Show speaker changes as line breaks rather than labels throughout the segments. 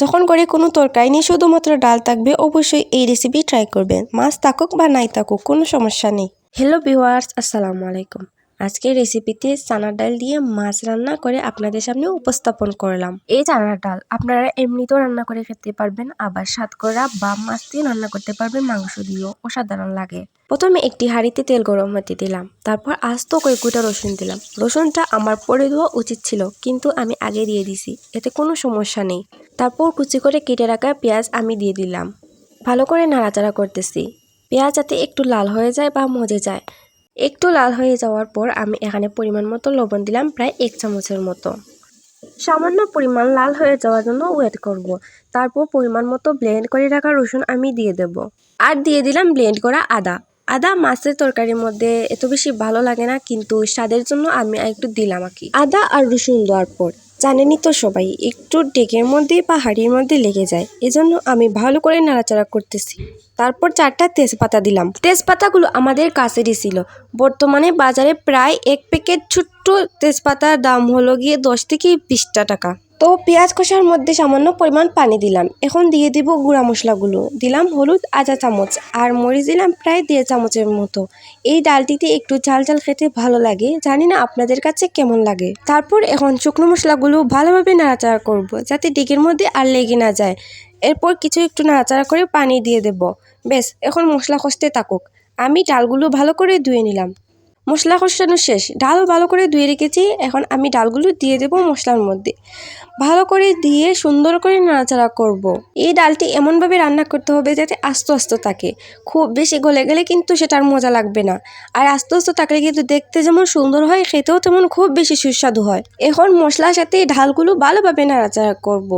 যখন করে কোনো তরকারি নিয়ে শুধুমাত্র ডাল থাকবে অবশ্যই এই রেসিপি ট্রাই করবেন। মাছ থাকুক বা নাই থাকুক কোনো সমস্যা নেই। হ্যালো ভিউয়ার্স, আসসালামু আলাইকুম। আজকের রেসিপিতে চানার ডাল দিয়ে মাছ রান্না করে আপনাদের সামনে উপস্থাপন করলাম। এই চানার ডাল আপনারা এমনিতেও রান্না করে খেতে পারবেন, আবার সাতকরা বা মাছ দিয়ে রান্না করতে পারবেন, মাংস দিয়েও অসাধারণ লাগে। প্রথমে একটি হাঁড়িতে তেল গরম হতে দিলাম, তারপর আস্ত কয়েকটা রসুন দিলাম। রসুনটা আমার পরে দেওয়া উচিত ছিল, কিন্তু আমি আগে দিয়ে দিছি, এতে কোনো সমস্যা নেই। তারপর কুচি করে কেটে রাখা পেঁয়াজ আমি দিয়ে দিলাম। ভালো করে নাড়াচাড়া করতেছি, পেঁয়াজ যাতে একটু লাল হয়ে যায় বা মজে যায়। একটু লাল হয়ে যাওয়ার পর আমি এখানে পরিমাণ মতো লবণ দিলাম, প্রায় 1 চামচের মতো। সামান্য পরিমাণ লাল হয়ে যাওয়ার জন্য ওয়েট করব। তারপর পরিমাণ মতো ব্লেন্ড করে রাখা রসুন আমি দিয়ে দেব, আর দিয়ে দিলাম ব্লেন্ড করা আদা। আদা মাছের তরকারির মধ্যে এত বেশি ভালো লাগে না, কিন্তু স্বাদের জন্য আমি একটু দিলাম আর কি। আদা আর রসুন দেওয়ার পর জানেনই তো সবাই, একটু ডেকের মধ্যে বা হাঁড়ির মধ্যে লেগে যায়, এজন্য আমি ভালো করে নাড়াচাড়া করতেছি। তারপর 4টা তেজপাতা দিলাম। তেজপাতাগুলো আমাদের কাছেরই ছিল। বর্তমানে বাজারে প্রায় 1 প্যাকেট ছোট্ট তেজপাতার দাম হলো গিয়ে 10 থেকে 20 টাকা। তো পেঁয়াজ কষার মধ্যে সামান্য পরিমাণ পানি দিলাম। এখন দিয়ে দিব গুঁড়া মশলাগুলো। দিলাম হলুদ আধা চামচ, আর মরিচ দিলাম প্রায় 1.5 চামচের মতো। এই ডালটিতে একটু ঝাল ঝাল খেতে ভালো লাগে, জানি না আপনাদের কাছে কেমন লাগে। তারপর এখন শুকনো মশলাগুলো ভালোভাবে নাড়াচাড়া করব, যাতে ডিগের মধ্যে আর লেগে না যায়। এরপর কিছু একটু নাড়াচাড়া করে পানি দিয়ে দেব। বেশ, এখন মশলা কষতে থাকুক। আমি ডালগুলো ভালো করে ধুয়ে নিলাম। মশলা কষানো শেষ, ডাল ভালো করে ধুয়ে রেখেছি। এখন আমি ডালগুলো দিয়ে দেব মশলার মধ্যে। ভালো করে দিয়ে সুন্দর করে নাড়াচাড়া করব। এই ডালটি এমনভাবে রান্না করতে হবে যাতে আস্তে আস্তে থাকে। খুব বেশি গলে গেলে কিন্তু সেটার মজা লাগবে না। আর আস্তে আস্তে থাকলে কিন্তু দেখতে যেমন সুন্দর হয়, খেতেও তেমন খুব বেশি সুস্বাদু হয়। এখন মশলার সাথে ডালগুলো ভালোভাবে নাড়াচাড়া করব।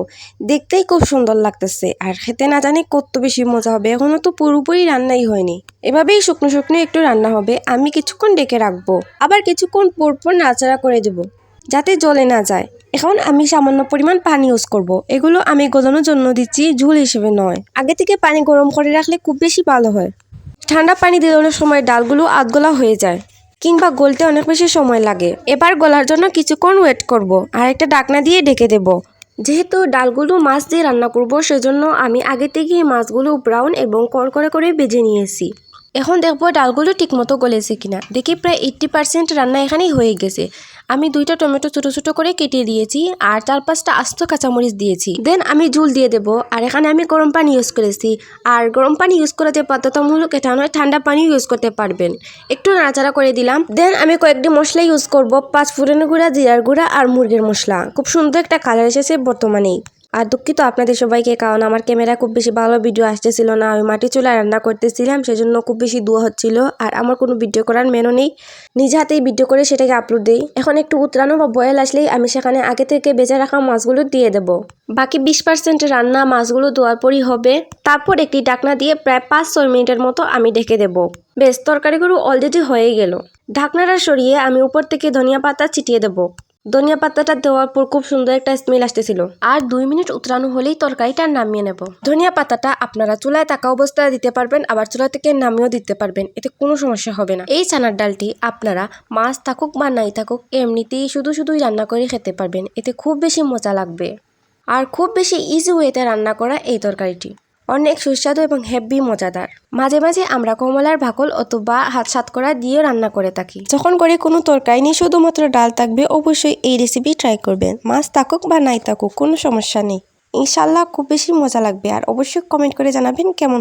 দেখতেই খুব সুন্দর লাগতেছে, আর খেতে না জানি কত বেশি মজা হবে। এখনও তো পুরোপুরি রান্নাই হয়নি। এভাবেই শুকনো শুকনো একটু রান্না হবে। আমি কিছুক্ষণ ডেকে রাখবো, আবার কিছুক্ষণ পরপর নাড়াচাড়া করে দেব, যাতে জ্বলে না যায়। এখন আমি সামান্য পরিমাণ পানি ইউজ করব। এগুলো আমি গলানোর জন্য দিচ্ছি, ঝোল হিসেবে নয়। আগে থেকে পানি গরম করে রাখলে খুব বেশি ভালো হয়। ঠান্ডা পানি দেওয়ার সময় ডালগুলো আধগলা হয়ে যায়, কিংবা গলতে অনেক বেশি সময় লাগে। এবার গলার জন্য কিছুক্ষণ ওয়েট করব, আর একটা ঢাকনা দিয়ে ঢেকে দেব। যেহেতু ডালগুলো মাছ দিয়ে রান্না করব, সেজন্য আমি আগে থেকেই মাছগুলো ব্রাউন এবং কড়কড়া করে ভেজে নিয়েছি। এখন দেখবো ডালগুলো ঠিকমতো গলেছে কিনা। দেখি প্রায় 80% রান্না এখানেই হয়ে গেছে। আমি 2টা টমেটো ছোটো ছোটো করে কেটে দিয়েছি, আর 4-5টা আস্ত কাঁচামরিচ দিয়েছি। দেন আমি ঝোল দিয়ে দেবো। আর এখানে আমি গরম পানি ইউজ করেছি। আর গরম পানি ইউজ করা যে বাধ্যতামূলক এটা নয়, ঠান্ডা পানিও ইউজ করতে পারবেন। একটু নাড়াচাড়া করে দিলাম। দেন আমি কয়েকটি মশলা ইউজ করব, 5 ফোড়নের গুঁড়া, জিরার গুঁড়া আর মুরগির মশলা। খুব সুন্দর একটা কালার এসেছে বর্তমানেই। আর দুঃখিত আপনাদের সবাইকে, কারণ আমার ক্যামেরা খুব বেশি ভালো ভিডিও আসতেছিল না। আমি মাটি চুলায় রান্না করতেছিলাম, সেজন্য খুব বেশি ধোঁয়া হচ্ছিল। আর আমার কোনো ভিডিও করার মেনও নেই, নিজে হাতেই ভিডিও করে সেটাকে আপলোড দিই। এখন একটু উতরানো বা বয়েল আসলেই আমি সেখানে আগে থেকে বেজে রাখা মাছগুলো দিয়ে দেব। বাকি 20% রান্না মাছগুলো ধোয়ার পরই হবে। তারপর একটি ঢাকনা দিয়ে প্রায় 5-6 মিনিটের মতো আমি ঢেকে দেব। বেশ, তরকারিগুলো অলরেডি হয়ে গেল। ঢাকনাটা সরিয়ে আমি উপর থেকে ধনিয়া পাতা ছিটিয়ে দেব। ধনিয়া পাতাটা দেওয়ার পর খুব সুন্দর একটা স্মেল আসতেছিল। আর 2 মিনিট উতরানো হলেই তরকারিটা নামিয়ে নেব। ধনিয়া পাতাটা আপনারা চুলায় থাকা অবস্থায় দিতে পারবেন, আবার চুলা থেকে নামিয়েও দিতে পারবেন, এতে কোনো সমস্যা হবে না। এই চানার ডালটি আপনারা মাছ থাকুক বা নাই থাকুক এমনিতেই শুধুই রান্না করে খেতে পারবেন, এতে খুব বেশি মজা লাগবে। আর খুব বেশি ইজি ওয়েতে রান্না করা এই তরকারিটি অনেক সুস্বাদু এবং হেভি মজাদার। মাঝে মাঝে আমরা কমলার বাকল অথবা সাতকরা দিয়ে রান্না করে থাকি। যখন করে কোনো তরকারি নিয়ে শুধুমাত্র ডাল থাকবে অবশ্যই এই রেসিপি ট্রাই করবেন। মাছ থাকুক বা নাই থাকুক কোনো সমস্যা নেই, ইনশাল্লাহ খুব বেশি মজা লাগবে। আর অবশ্যই কমেন্ট করে জানাবেন কেমন।